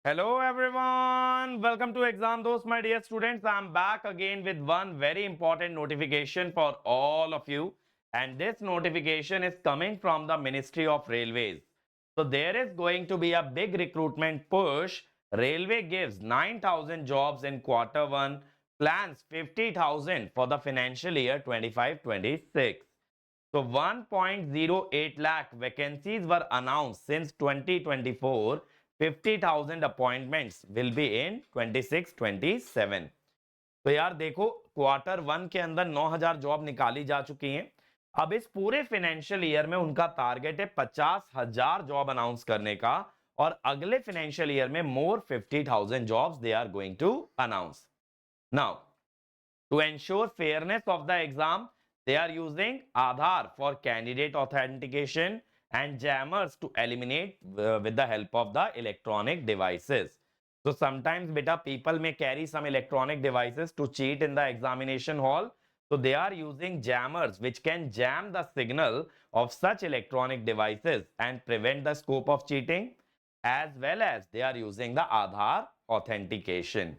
Hello everyone, welcome to Exam Dost, my dear students. I'm back again with one very important notification for all of you, and this notification is coming from the Ministry of Railways. So there is going to be a big recruitment push. Railway gives 9,000 jobs in quarter 1, plans 50,000 for the financial year 25-26. So 1.08 lakh vacancies were announced since 2024. 50,000 appointments will be in 26-27. तो यार देखो, quarter 1 के अंदर 9,000 job निकाली जा चुकी हैं. अब इस पूरे फाइनेंशियल ईयर में उनका टारगेट है 50,000 जॉब अनाउंस करने का, और अगले फाइनेंशियल ईयर में more 50,000 jobs they are going to announce. Now to ensure fairness of the exam, they are using Aadhaar for candidate authentication and jammers to eliminate with the help of the electronic devices. So sometimes beta people may carry some electronic devices to cheat in the examination hall. So they are using jammers which can jam the signal of such electronic devices and prevent the scope of cheating, as well as they are using the Aadhaar authentication.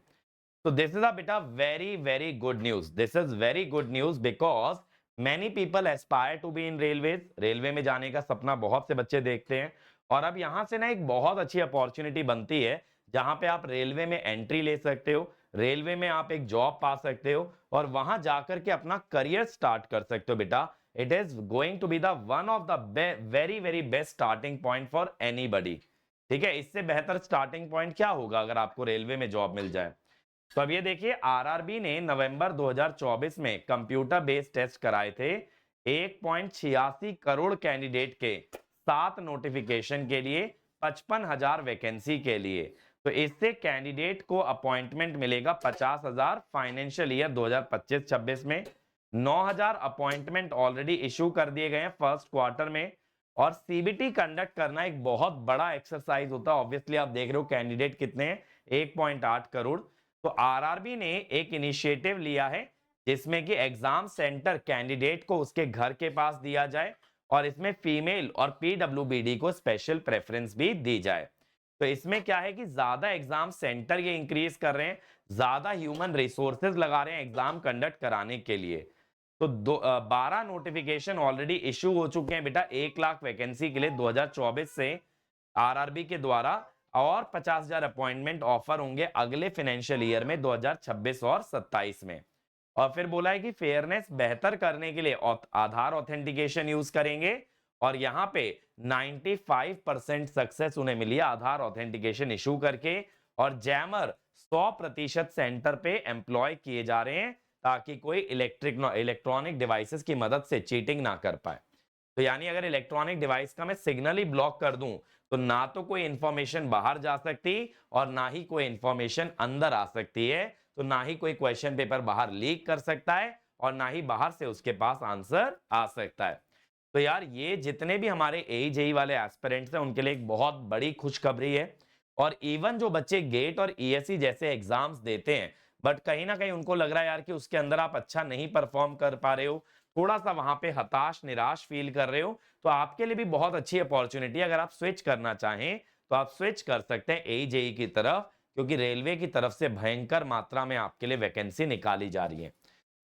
So this is a bit of very good news. This is very good news because many people aspire to be in railways. Railway में जाने का सपना बहुत से बच्चे देखते हैं, और अब यहाँ से ना एक बहुत अच्छी अपॉर्चुनिटी बनती है जहां पे आप रेलवे में एंट्री ले सकते हो, रेलवे में आप एक जॉब पा सकते हो और वहां जाकर के अपना करियर स्टार्ट कर सकते हो. बेटा, it is going to be the one of the very best starting point for anybody. ठीक है, इससे बेहतर स्टार्टिंग पॉइंट क्या होगा अगर आपको रेलवे में जॉब मिल जाए. तो अब ये देखिए, आरआरबी ने नवंबर 2024 में कंप्यूटर बेस्ड टेस्ट कराए थे 1.86 करोड़ कैंडिडेट के 7 नोटिफिकेशन के लिए 55,000 वैकेंसी के लिए. तो इससे कैंडिडेट को अपॉइंटमेंट मिलेगा 50,000 फाइनेंशियल ईयर 2025-26 में. 9,000 अपॉइंटमेंट ऑलरेडी इशू कर दिए गए हैं फर्स्ट क्वार्टर में. और सीबीटी कंडक्ट करना एक बहुत बड़ा एक्सरसाइज होता है. ऑब्वियसली आप देख रहे हो कैंडिडेट कितने हैं, 1.8 करोड़. तो आरआरबी ने एक इनिशिएटिव लिया है जिसमें कि एग्जाम सेंटर कैंडिडेट को उसके घर के पास दिया जाए, और इसमें फीमेल और पीडब्ल्यूबीडी को स्पेशल प्रेफरेंस भी दी जाए. तो इसमें क्या है कि ज्यादा एग्जाम सेंटर ये इंक्रीज कर रहे हैं, ज्यादा ह्यूमन रिसोर्सेज लगा रहे हैं एग्जाम कंडक्ट कराने के लिए. तो 12 नोटिफिकेशन ऑलरेडी इशू हो चुके हैं बेटा 1 लाख वैकेंसी के लिए 2024 से आरआरबी के द्वारा, और 50,000 अपॉइंटमेंट ऑफर होंगे अगले फाइनेंशियल ईयर में 2026 और 27 में. और फिर बोला है कि फेयरनेस बेहतर करने के लिए आधार ऑथेंटिकेशन यूज करेंगे, और यहां पे 95% सक्सेस उन्हें मिली है आधार ऑथेंटिकेशन इशू करके, और जैमर 100% सेंटर पे एम्प्लॉय किए जा रहे हैं ताकि कोई इलेक्ट्रॉनिक डिवाइसेस की मदद से चीटिंग ना कर पाए. तो यानी अगर इलेक्ट्रॉनिक डिवाइस का मैं सिग्नल ही ब्लॉक कर दूं तो ना तो कोई इंफॉर्मेशन बाहर जा सकती और ना ही कोई इंफॉर्मेशन अंदर आ सकती है. तो ना ही कोई क्वेश्चन पेपर बाहर लीक कर सकता है और ना ही बाहर से उसके पास आंसर आ सकता है. तो यार ये जितने भी हमारे एजेई वाले एस्पिरेंट्स हैं उनके लिए एक बहुत बड़ी खुशखबरी है. और इवन जो बच्चे गेट और ईएससी जैसे एग्जाम्स देते हैं बट कहीं ना कहीं उनको लग रहा है यार कि उसके अंदर आप अच्छा नहीं परफॉर्म कर पा रहे हो, थोड़ा सा वहां पे हताश निराश फील कर रहे हो, तो आपके लिए भी बहुत अच्छी अपॉर्चुनिटी है. अगर आप स्विच करना चाहें तो आप स्विच कर सकते हैं एजेई की तरफ, क्योंकि रेलवे की तरफ से भयंकर मात्रा में आपके लिए वैकेंसी निकाली जा रही है.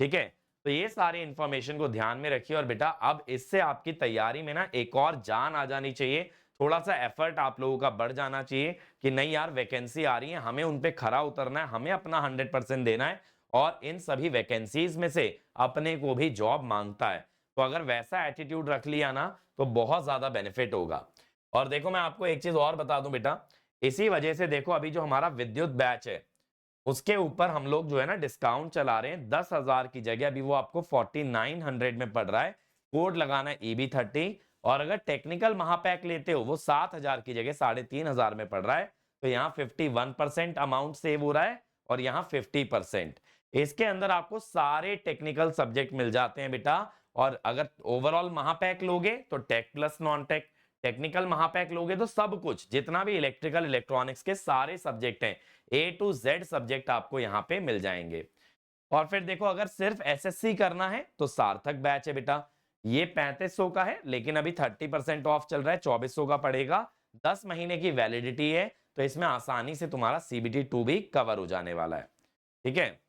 ठीक है, तो ये सारी इंफॉर्मेशन को ध्यान में रखिए. और बेटा अब इससे आपकी तैयारी में ना एक और जान आ जानी चाहिए, थोड़ा सा एफर्ट आप लोगों का बढ़ जाना चाहिए कि नहीं यार वैकेंसी आ रही है, हमें उन पे खरा उतरना है, हमें अपना 100% देना है, और इन सभी वैकेंसीज में से अपने को भी जॉब मांगता है. तो अगर वैसा एटीट्यूड रख लिया ना तो बहुत ज्यादा बेनिफिट होगा. और देखो मैं आपको एक चीज और बता दूं बेटा, इसी वजह से देखो अभी जो हमारा विद्युत बैच है उसके ऊपर हम लोग जो है ना डिस्काउंट चला रहे हैं. 10,000 की जगह अभी वो आपको 4900 में पड़ रहा है. कोड लगाना है EB30. और अगर टेक्निकल महापैक लेते हो वो 7,000 की जगह 3,500 में पड़ रहा है. तो यहाँ 51% अमाउंट सेव हो रहा है और यहाँ 50%. इसके अंदर आपको सारे टेक्निकल सब्जेक्ट मिल जाते हैं बेटा. और अगर ओवरऑल महापैक लोगे तो tech plus non tech, technical महापैक लोगे तो सब कुछ जितना भी इलेक्ट्रिकल इलेक्ट्रॉनिक्स के सारे सब्जेक्ट हैं A to Z सब्जेक्ट आपको यहाँ पे मिल जाएंगे. और फिर देखो अगर सिर्फ एसएससी करना है तो सार्थक बैच है बेटा, ये 3500 का है लेकिन अभी 30% ऑफ चल रहा है, 2400 का पड़ेगा. 10 महीने की वैलिडिटी है. तो इसमें आसानी से तुम्हारा CBT 2 भी कवर हो जाने वाला है, ठीक है।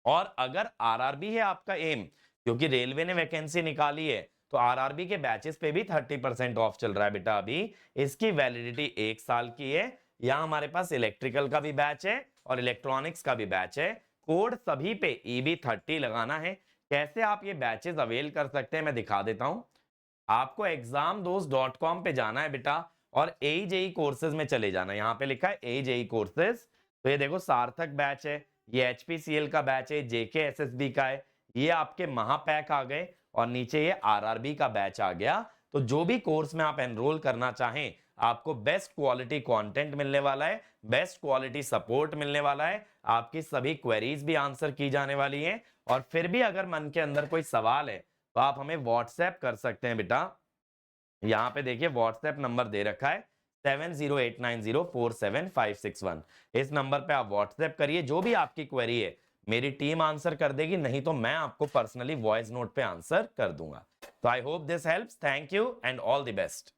और अगर आरआरबी है आपका एम, क्योंकि रेलवे ने वैकेंसी निकाली है, तो आरआरबी के बैचेस पे भी 30% ऑफ चल रहा है बेटा अभी। इसकी वैलिडिटी 1 साल की है। यहाँ हमारे पास इलेक्ट्रिकल का भी बैच है और इलेक्ट्रॉनिक्स का भी बैच है। कोड सभी पे EB30 लगाना है। कैसे आप ये बैचेस अवेल कर सकते हैं मैं दिखा देता हूं। आपको examdos.com पे जाना है बेटा और AJE कोर्सेज में चले जाना है। यहाँ पे लिखा है AJE कोर्सेज, तो ये देखो सार्थक बैच है, ये HPCL का बैच है, JKSSB का है, ये आपके महापैक आ गए और नीचे ये RRB का बैच आ गया। तो जो भी कोर्स में आप एनरोल करना चाहें, आपको बेस्ट क्वालिटी कंटेंट मिलने वाला है, बेस्ट क्वालिटी सपोर्ट मिलने वाला है, आपकी सभी क्वेरीज भी आंसर की जाने वाली हैं। और फिर भी अगर मन के अंदर कोई सवाल है तो आप हमें व्हाट्सएप कर सकते हैं बेटा। यहाँ पे देखिए व्हाट्सएप नंबर दे रखा है 7089047561। इस नंबर पे आप व्हाट्सएप करिए, जो भी आपकी क्वेरी है मेरी टीम आंसर कर देगी, नहीं तो मैं आपको पर्सनली वॉइस नोट पे आंसर कर दूंगा। तो I hope this helps. Thank you and all the best.